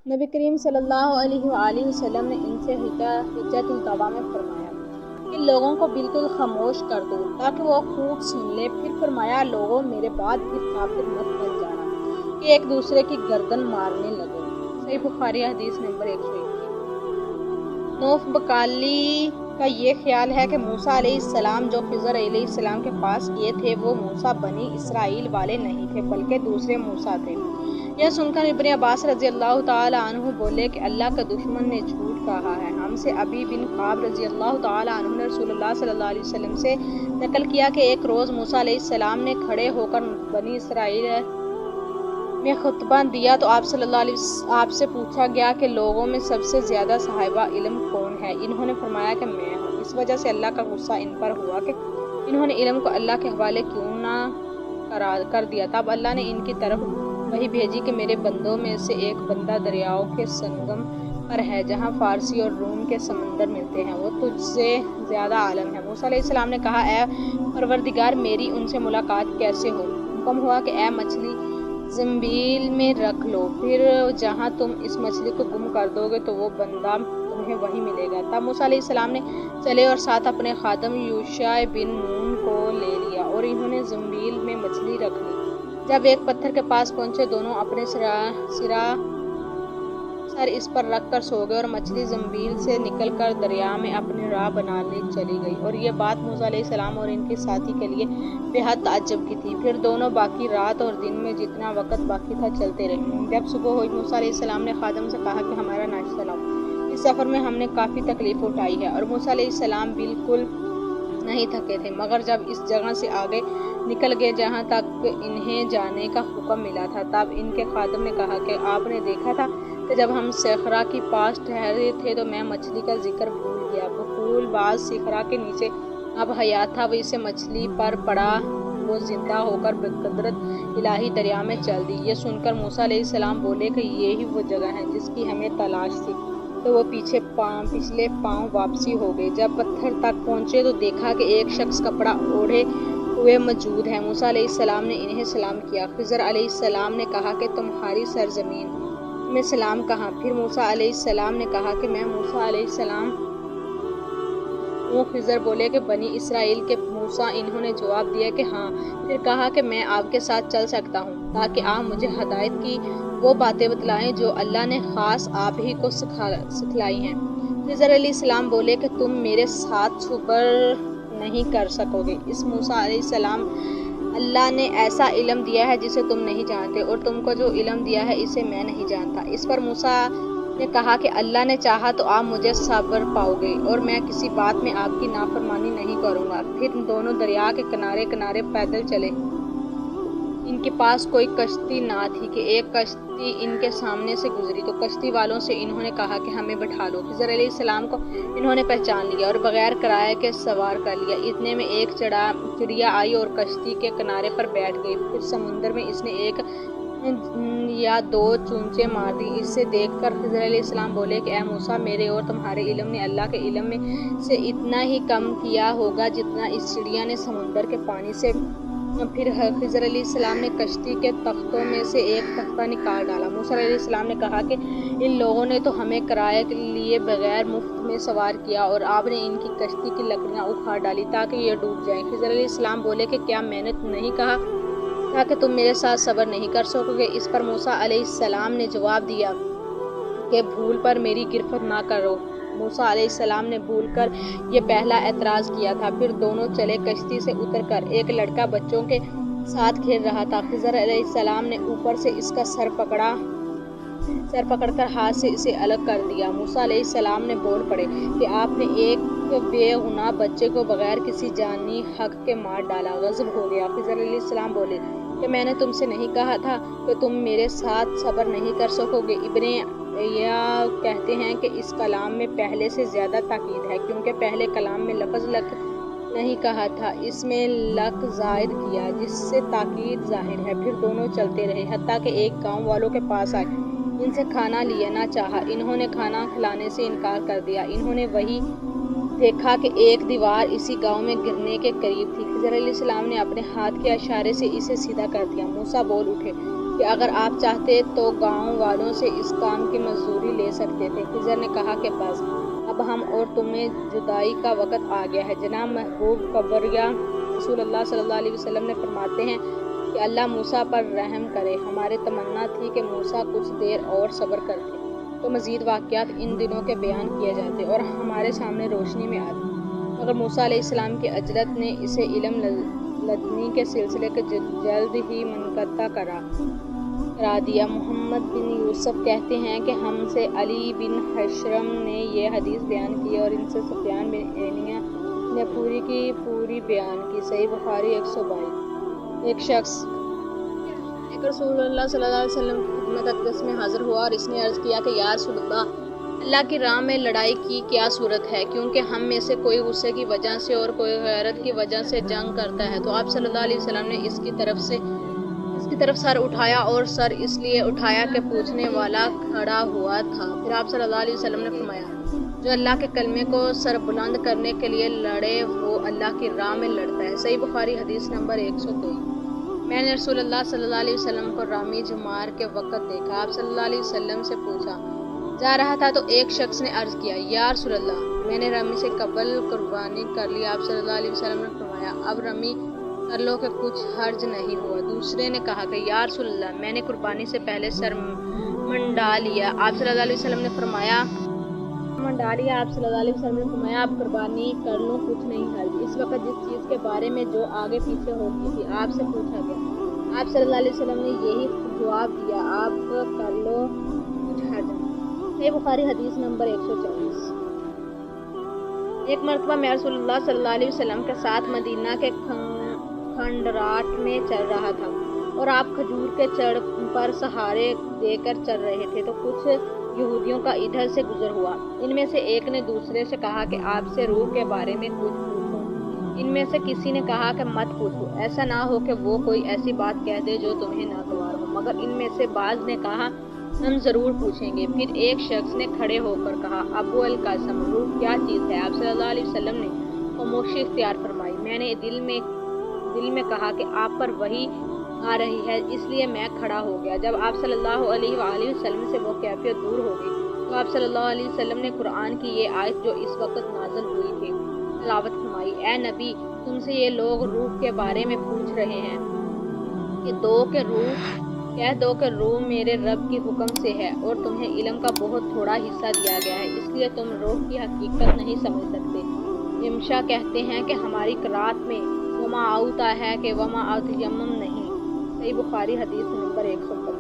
نبی کریم صلی اللہ علیہ وآلہ وسلم نے ان سے حجۃ الوداع میں فرمایا کہ لوگوں کو بالکل خاموش کر دو تاکہ وہ خوب سن لیں۔ پھر فرمایا لوگوں میرے بعد پھر کافر مت بن جانا کہ ایک دوسرے کی گردن مارنے لگے۔ صحیح بخاری حدیث نمبر 121۔ نوف بقالی کا یہ خیال ہے کہ موسیٰ علیہ السلام جو خضر علیہ السلام کے پاس گئے تھے وہ موسیٰ بنی اسرائیل والے نہیں تھے بلکہ دوسرے موسیٰ تھے۔ یہ سن کر ابن عباس رضی اللہ تعالی عنہ بولے کہ اللہ کا دشمن نے جھوٹ کہا ہے۔ ہم سے ابی بن کعب رضی اللہ تعالی عنہ نے رسول اللہ صلی اللہ علیہ وسلم سے نقل کیا کہ ایک روز موسیٰ علیہ السلام نے کھڑے ہو کر بنی اسرائیل میں خطبہ دیا تو آپ صلی اللہ علیہ وسلم آپ سے پوچھا گیا کہ لوگوں میں سب سے زیادہ صاحبہ علم کون ہے؟ انہوں نے فرمایا کہ میں ہوں۔ اس وجہ سے اللہ کا غصہ ان پر ہوا کہ انہوں نے علم کو اللہ کے حوالے کیوں نہ کر دیا۔ تب اللہ نے ان کی طرف وحی بھیجی کہ میرے بندوں میں سے ایک بندہ دریاؤں کے سنگم پر ہے جہاں فارسی اور روم کے سمندر ملتے ہیں، وہ تجھ سے زیادہ عالم ہے۔ موسیٰ علیہ السلام نے کہا اے پروردگار میری ان سے ملاقات کیسے ہو؟ حکم ہوا کہ اے مچھلی زنبیل میں رکھ لو، پھر جہاں تم اس مچھلی کو گم کر دو گے تو وہ بندہ تمہیں وہیں ملے گا۔ تب موسیٰ علیہ السلام نے چلے اور ساتھ اپنے خادم یوشع بن نون کو لے لیا اور انہوں نے زنبیل میں مچھلی رکھ لی۔ جب ایک پتھر کے پاس پہنچے دونوں اپنے سر اس پر رکھ کر سو گئے اور مچھلی زنبیل سے نکل کر دریا میں اپنی راہ بنانے چلی گئی، اور یہ بات موسیٰ علیہ السلام اور ان کے ساتھی کے لیے بے حد تعجب کی تھی۔ پھر دونوں باقی رات اور دن میں جتنا وقت باقی تھا چلتے رہے۔ جب صبح ہوئی موسیٰ علیہ السلام نے خادم سے کہا کہ ہمارا ناشتہ لاؤ، اس سفر میں ہم نے کافی تکلیف اٹھائی ہے۔ اور موسیٰ علیہ السلام بالکل نہیں تھکے تھے مگر جب اس جگہ سے آگے نکل گئے جہاں تک انہیں جانے کا حکم ملا تھا، تب ان کے خادم نے کہا کہ آپ نے دیکھا تھا کہ جب ہم صخرہ کے پاس ٹھہرے تھے تو میں مچھلی کا ذکر بھول گیا۔ بقول بعض صخرہ کے نیچے اب حیات تھا، وہ اسے مچھلی پر پڑا، وہ زندہ ہو کر بقدرت الہی دریا میں چل دی۔ یہ سن کر موسیٰ علیہ السلام بولے کہ یہی وہ جگہ ہے جس کی ہمیں تلاش تھی، تو وہ پچھلے پاؤں واپسی ہو گئے۔ جب پتھر تک پہنچے تو دیکھا کہ ایک شخص کپڑا اوڑھے ہوئے موجود ہے۔ موسیٰ علیہ السلام نے انہیں سلام کیا۔ خضر علیہ السلام نے کہا کہ تمہاری سرزمین میں سلام کہاں؟ پھر موسیٰ علیہ السلام نے کہا کہ میں موسیٰ علیہ السلام ہوں۔ خضر بولے کہ بنی اسرائیل کے موسیٰ؟ انہوں نے جواب دیا کہ ہاں۔ پھر کہا کہ میں آپ کے ساتھ چل سکتا ہوں تاکہ آپ مجھے ہدایت کی وہ باتیں بتلائیں جو اللہ نے خاص آپ ہی کو سکھلائی ہیں۔ خضر علیہ السلام بولے کہ تم میرے ساتھ صبر نہیں کر سکو گے۔ اس موسیٰ علیہ السلام اللہ نے ایسا علم دیا ہے جسے تم نہیں جانتے، اور تم کو جو علم دیا ہے اسے میں نہیں جانتا۔ اس پر موسیٰ نے کہا کہ اللہ نے چاہا تو آپ مجھے صبر پاؤ گے اور میں کسی بات میں آپ کی نافرمانی نہیں کروں گا۔ پھر دونوں دریا کے کنارے کنارے پیدل چلے۔ ان کے پاس کوئی کشتی نہ تھی کہ ایک کشتی ان کے سامنے سے گزری تو کشتی والوں سے انہوں نے کہا کہ ہمیں بٹھا لو۔ خضر علیہ السلام کو انہوں نے پہچان لیا اور بغیر کرائے کے سوار کر لیا۔ اتنے میں ایک چڑیا آئی اور کشتی کے کنارے پر بیٹھ گئی۔ پھر سمندر میں اس نے ایک یا دو چونچیں مار دی۔ اسے دیکھ کر خضر علیہ السلام بولے کہ اے موسیٰ میرے اور تمہارے علم نے اللہ کے علم میں سے اتنا ہی کم کیا ہوگا جتنا اس چڑیا نے سمندر کے پانی سے۔ پھر خضر علیہ السلام نے کشتی کے تختوں میں سے ایک تختہ نکال ڈالا۔ موسیٰ علیہ السلام نے کہا کہ ان لوگوں نے تو ہمیں کرائے لیے بغیر مفت میں سوار کیا اور آپ نے ان کی کشتی کی لکڑیاں اکھاڑ ڈالی تاکہ یہ ڈوب جائیں۔ خضر علیہ السلام بولے کہ کیا میں نے نہیں کہا تھا کہ تم میرے ساتھ صبر نہیں کر سکو گے؟ اس پر موسیٰ علیہ السلام نے جواب دیا کہ بھول پر میری گرفت نہ کرو۔ موسیٰ علیہ السلام نے بھول کر یہ پہلا اعتراض کیا تھا۔ پھر دونوں چلے۔ کشتی سے اتر کر ایک لڑکا بچوں کے ساتھ کھیل رہا تھا۔ خضر علیہ السلام نے اوپر سے اس کا سر پکڑ کر ہاتھ سے اسے الگ کر دیا۔ موسیٰ علیہ السلام نے بول پڑے کہ آپ نے ایک بے گناہ بچے کو بغیر کسی جانی حق کے مار ڈالا۔ غضب ہو گیا۔ خضر علیہ السلام بولے کہ میں نے تم سے نہیں کہا تھا کہ تم میرے ساتھ صبر نہیں کر سکو گے؟ ابن عیاض کہتے ہیں کہ اس کلام میں پہلے سے زیادہ تاکید ہے، کیونکہ پہلے کلام میں لفظ لک نہیں کہا تھا، اس میں لک زائد کیا جس سے تاکید ظاہر ہے۔ پھر دونوں چلتے رہے حتیٰ کہ ایک گاؤں والوں کے پاس آئے۔ ان سے کھانا لینا چاہا، انہوں نے کھانا کھلانے سے انکار کر دیا۔ انہوں نے وہیں دیکھا کہ ایک دیوار اسی گاؤں میں گرنے کے قریب تھی۔ خضر علیہ السلام نے اپنے ہاتھ کے اشارے سے اسے سیدھا کر دیا۔ موسیٰ بول اٹھے کہ اگر آپ چاہتے تو گاؤں والوں سے اس کام کی مزدوری لے سکتے تھے۔ خضر نے کہا کہ بس اب ہم اور تمہیں جدائی کا وقت آ گیا ہے۔ جناب محبوب کبریا رسول اللہ صلی اللہ علیہ وسلم نے فرماتے ہیں کہ اللہ موسیٰ پر رحم کرے۔ ہماری تمنا تھی کہ موسیٰ کچھ دیر اور صبر کرتے تو مزید واقعات ان دنوں کے بیان کیے جاتے اور ہمارے سامنے روشنی میں آتے، مگر موسیٰ علیہ السلام کی عجلت نے اسے علم لدنی کے سلسلے کے جلد ہی منقطع کرا دیا۔ محمد بن یوسف کہتے ہیں کہ ہم سے علی بن حشرم نے یہ حدیث بیان کی اور ان سے سفیان بن عینیہ نے پوری کی پوری بیان کی۔ صحیح بخاری 122۔ ایک شخص رسول اللہ صلی اللہ علیہ وسلم کی خدمت اقدس میں حاضر ہوا اور اس نے عرض کیا کہ یا رسول اللہ کی راہ میں لڑائی کی کیا صورت ہے، کیونکہ ہم میں سے کوئی غصے کی وجہ سے اور کوئی غیرت کی وجہ سے جنگ کرتا ہے۔ تو آپ صلی اللہ علیہ وسلم نے اس کی طرف سر اٹھایا اور سر اس لیے اٹھایا کہ پوچھنے والا کھڑا ہوا تھا۔ پھر آپ صلی اللہ علیہ وسلم نے فرمایا جو اللہ کے کلمے کو سر بلند کرنے کے لیے لڑے وہ اللہ کی راہ میں لڑتا ہے۔ صحیح بخاری حدیث نمبر 123۔ میں نے رسول اللہ صلی اللہ علیہ وسلم کو رامی جمار کے وقت دیکھا۔ آپ صلی اللہ علیہ وسلم سے پوچھا جا رہا تھا تو ایک شخص نے عرض کیا یا رسول اللہ میں نے رمی سے قبل قربانی کر لی۔ آپ صلی اللہ علیہ وسلم نے فرمایا اب رمی کر لو کہ کچھ حرج نہیں ہوا۔ دوسرے نے کہا کہ یا رسول اللہ میں نے قربانی سے پہلے سر منڈا لیا۔ آپ صلی اللہ علیہ وسلم نے فرمایا اب قربانی کر لوں کچھ نہیں حرج۔ اس وقت جس چیز کے بارے میں جو آگے پیچھے ہوتی تھی آپ سے پوچھا گیا، آپ صلی اللہ علیہ وسلم نے یہی جواب دیا آپ کر لو کچھ حرج نہیں۔ یہ بخاری حدیث نمبر 124۔ ایک مرتبہ میں رسول اللہ صلی اللہ علیہ وسلم کے ساتھ مدینہ کے کھنڈرات میں چل رہا تھا اور آپ کھجور کے چڑ پر سہارے دے کر چل رہے تھے تو کچھ یہودیوں کا ادھر سے گزر ہوا۔ ان میں سے ایک نے دوسرے سے کہا کہ آپ سے روح کے بارے میں کچھ پوچھوں۔ ان میں سے کسی نے کہا کہ مت پوچھو، ایسا نہ ہو کہ وہ کوئی ایسی بات کہہ دے جو تمہیں ناگوار ہو، مگر ان میں سے بعض نے کہا ہم ضرور پوچھیں گے۔ پھر ایک شخص نے کھڑے ہو کر کہا ابو القاسم روح کیا چیز ہے؟ آپ صلی اللہ علیہ وسلم نے خاموشی اختیار فرمائی۔ میں نے دل میں کہا کہ آپ پر وحی آ رہی ہے اس لیے میں کھڑا ہو گیا۔ جب آپ صلی اللہ علیہ وآلہ وسلم سے وہ کیفیت دور ہو گئی تو آپ صلی اللہ علیہ وسلم نے قرآن کی یہ آیت جو اس وقت نازل ہوئی تھی تلاوت فرمائی۔ اے نبی تم سے یہ لوگ روح کے بارے میں پوچھ رہے ہیں کہہ دو کہ روح میرے رب کے حکم سے ہے اور تمہیں علم کا بہت تھوڑا حصہ دیا گیا ہے اس لیے تم روح کی حقیقت نہیں سمجھ سکتے۔ یمشا کہتے ہیں کہ ہماری قرات میں وما آتا ہے کہ وما آتیمم نہیں۔ صحیح بخاری حدیث نمبر 125۔